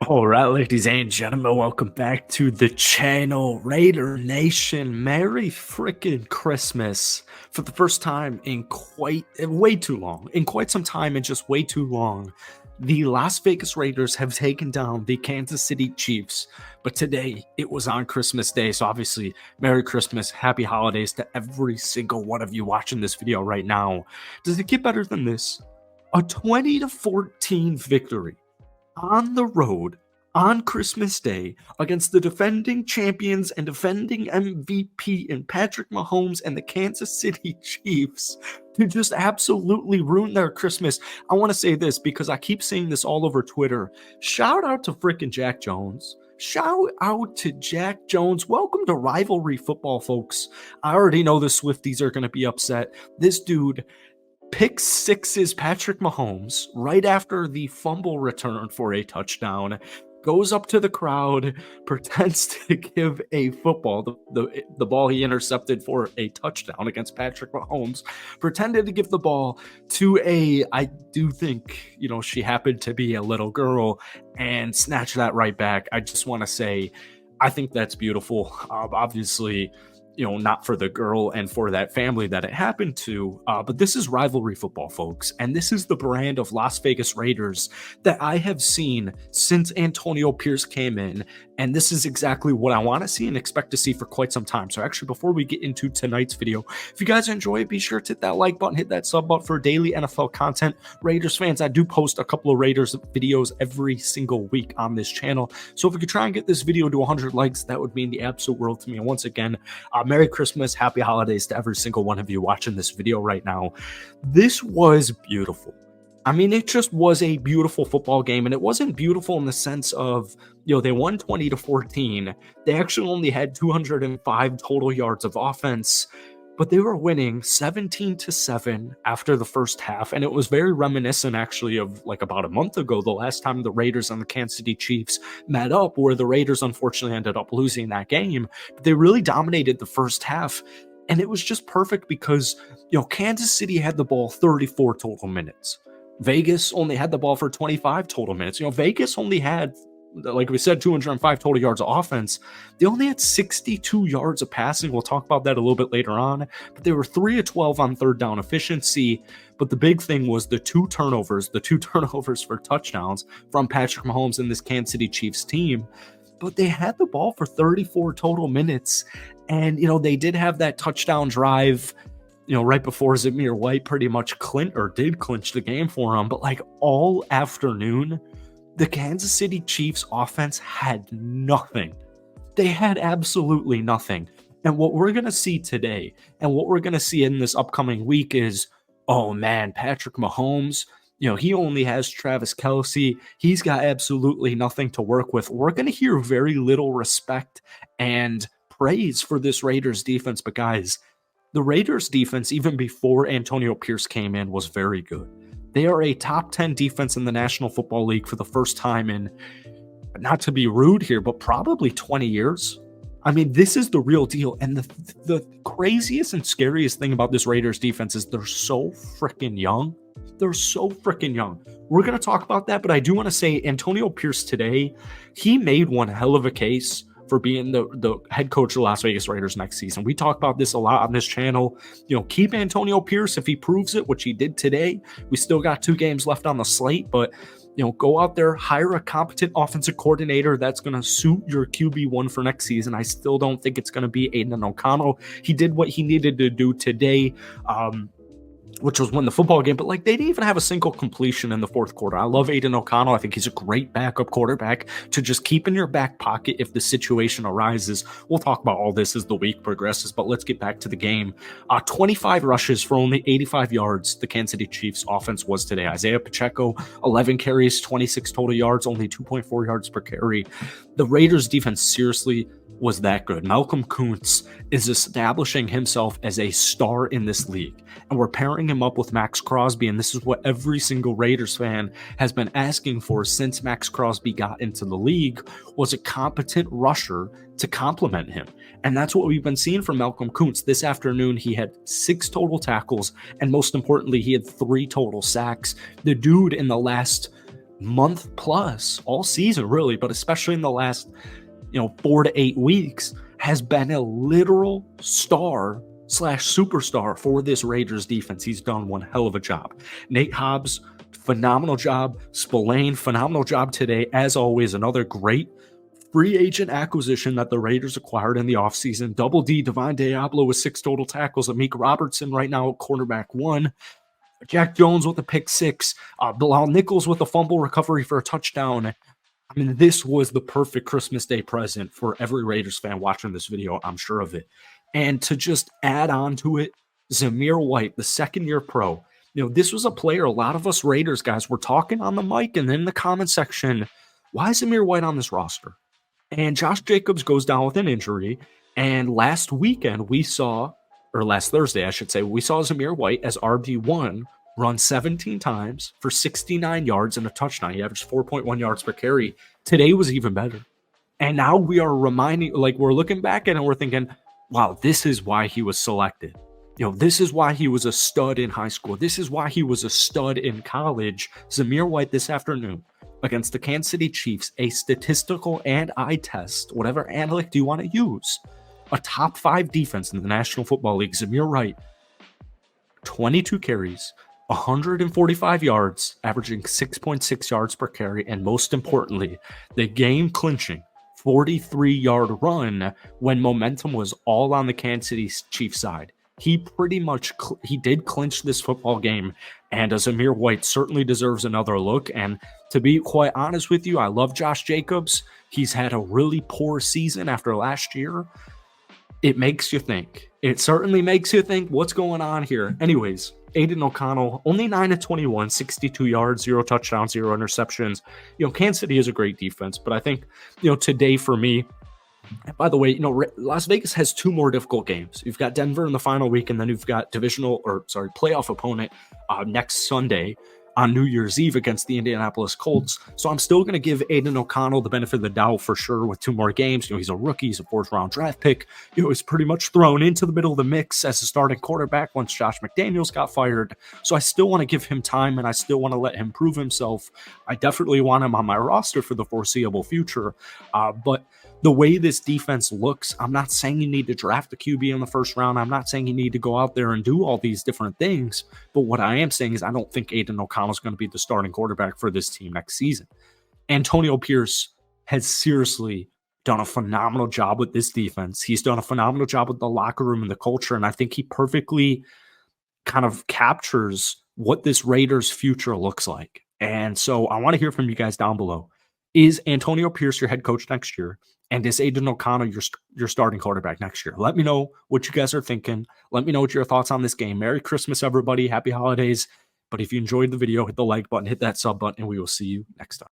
All right, ladies and gentlemen, welcome back to the channel. Raider Nation, Merry freaking Christmas. For the first time in way too long, in quite some time and just way too long, the Las Vegas Raiders have taken down the Kansas City Chiefs. But today, it was on Christmas Day, so obviously, Merry Christmas, Happy Holidays to every single one of you watching this video right now. Does it get better than this? A 20-14 victory on the road on Christmas Day against the defending champions and defending MVP in Patrick Mahomes and the Kansas City Chiefs to just absolutely ruin their Christmas. I want to say this because I keep seeing this all over Twitter. Shout out to freaking Jack Jones. Shout out to Jack Jones. Welcome to Rivalry Football, folks. I already know the Swifties are going to be upset. This dude pick sixes Patrick Mahomes right after the fumble return for a touchdown, goes up to the crowd, pretends to give a football, the ball he intercepted for a touchdown against Patrick Mahomes, pretended to give the ball to I do think, she happened to be a little girl, and snatched that right back. I just want to say, I think that's beautiful. Obviously, not for the girl and for that family that it happened to, but this is rivalry football, folks, and this is the brand of Las Vegas Raiders that I have seen since Antonio Pierce came in, and this is exactly what I want to see and expect to see for quite some time. So actually, before we get into tonight's video, if you guys enjoy it, be sure to hit that like button, hit that sub button for daily NFL content. Raiders fans, I do post a couple of Raiders videos every single week on this channel, so if we could try and get this video to 100 likes, that would mean the absolute world to me. And once again, Merry Christmas, Happy Holidays to every single one of you watching this video right now. This was beautiful. I mean, it just was a beautiful football game, and it wasn't beautiful in the sense of, they won 20-14. They actually only had 205 total yards of offense, but they were winning 17-7 after the first half, and it was very reminiscent actually of like about a month ago, the last time the Raiders and the Kansas City Chiefs met up, where the Raiders unfortunately ended up losing that game. But they really dominated the first half, and it was just perfect because, Kansas City had the ball 34 total minutes. Vegas only had the ball for 25 total minutes. Vegas only had, like we said, 205 total yards of offense. They only had 62 yards of passing. We'll talk about that a little bit later on. But they were 3 of 12 on third down efficiency. But the big thing was the two turnovers for touchdowns from Patrick Mahomes and this Kansas City Chiefs team. But they had the ball for 34 total minutes. And, they did have that touchdown drive, right before Zamir White pretty much did clinch the game for him. But like all afternoon, the Kansas City Chiefs offense had nothing. They had absolutely nothing. And what we're going to see today and what we're going to see in this upcoming week is, oh man, Patrick Mahomes, he only has Travis Kelce. He's got absolutely nothing to work with. We're going to hear very little respect and praise for this Raiders defense. But guys, the Raiders defense, even before Antonio Pierce came in, was very good. They are a top 10 defense in the National Football League for the first time in, not to be rude here, but probably 20 years. I mean, this is the real deal. And the craziest and scariest thing about this Raiders defense is they're so freaking young. They're so freaking young. We're going to talk about that, but I do want to say Antonio Pierce today, he made one hell of a case for being the head coach of the Las Vegas Raiders next season. We talk about this a lot on this channel. Keep Antonio Pierce if he proves it, which he did today. We still got 2 games left on the slate, but go out there, hire a competent offensive coordinator that's going to suit your QB1 for next season. I still don't think it's going to be Aidan O'Connell. He did what he needed to do today, which was win the football game, but like they didn't even have a single completion in the fourth quarter. I love Aidan O'Connell. I think he's a great backup quarterback to just keep in your back pocket if the situation arises. We'll talk about all this as the week progresses, but let's get back to the game. 25 rushes for only 85 yards. The Kansas City Chiefs offense was today. Isaiah Pacheco, 11 carries, 26 total yards, only 2.4 yards per carry. The Raiders defense seriously was that good. Malcolm Koonce is establishing himself as a star in this league, and we're pairing him up with Max Crosby, and this is what every single Raiders fan has been asking for since Max Crosby got into the league, was a competent rusher to complement him. And that's what we've been seeing from Malcolm Koonce. This afternoon, he had 6 total tackles, and most importantly, he had 3 total sacks. The dude in the last month plus, all season really, but especially in the last 4 to 8 weeks, has been a literal star slash superstar for this Raiders defense. He's done one hell of a job. Nate Hobbs, phenomenal job. Spillane, phenomenal job today. As always, another great free agent acquisition that the Raiders acquired in the offseason. Double D, Divine Diablo with 6 total tackles. Amik Robertson right now at cornerback 1. Jack Jones with a pick 6. Bilal Nichols with a fumble recovery for a touchdown. I mean, this was the perfect Christmas Day present for every Raiders fan watching this video. I'm sure of it. And to just add on to it, Zamir White, the second-year pro. This was a player a lot of us Raiders guys were talking on the mic and in the comment section. Why is Zamir White on this roster? And Josh Jacobs goes down with an injury. And last weekend, last Thursday, I should say, we saw Zamir White as RB1 run 17 times for 69 yards and a touchdown. He averaged 4.1 yards per carry. Today was even better. And now we are we're looking back at it and we're thinking, wow, this is why he was selected. This is why he was a stud in high school. This is why he was a stud in college. Zamir White this afternoon against the Kansas City Chiefs, a statistical and eye test, whatever analytic you want to use, a top 5 defense in the National Football League. Zamir White, 22 carries, 145 yards, averaging 6.6 yards per carry, and most importantly, the game-clinching 43-yard run when momentum was all on the Kansas City Chiefs side. He pretty much he did clinch this football game, and Zamir White certainly deserves another look. And to be quite honest with you, I love Josh Jacobs. He's had a really poor season after last year. It makes you think. It certainly makes you think what's going on here. Anyways, Aidan O'Connell, only 9 of 21, 62 yards, 0 touchdowns, 0 interceptions. Kansas City is a great defense, but I think, today for me, by the way, Las Vegas has 2 more difficult games. You've got Denver in the final week, and then you've got playoff opponent next Sunday on New Year's Eve against the Indianapolis Colts. So I'm still going to give Aidan O'Connell the benefit of the doubt for sure with 2 more games. He's a rookie. He's a 4th-round draft pick. He's pretty much thrown into the middle of the mix as a starting quarterback once Josh McDaniels got fired. So I still want to give him time, and I still want to let him prove himself. I definitely want him on my roster for the foreseeable future. But the way this defense looks, I'm not saying you need to draft a QB in the 1st round. I'm not saying you need to go out there and do all these different things. But what I am saying is I don't think Aidan O'Connell is going to be the starting quarterback for this team next season. Antonio Pierce has seriously done a phenomenal job with this defense. He's done a phenomenal job with the locker room and the culture. And I think he perfectly kind of captures what this Raiders future looks like. And so I want to hear from you guys down below. Is Antonio Pierce your head coach next year? And is Aidan O'Connell your starting quarterback next year? Let me know what you guys are thinking. Let me know what your thoughts on this game. Merry Christmas, everybody. Happy holidays. But if you enjoyed the video, hit the like button, hit that sub button, and we will see you next time.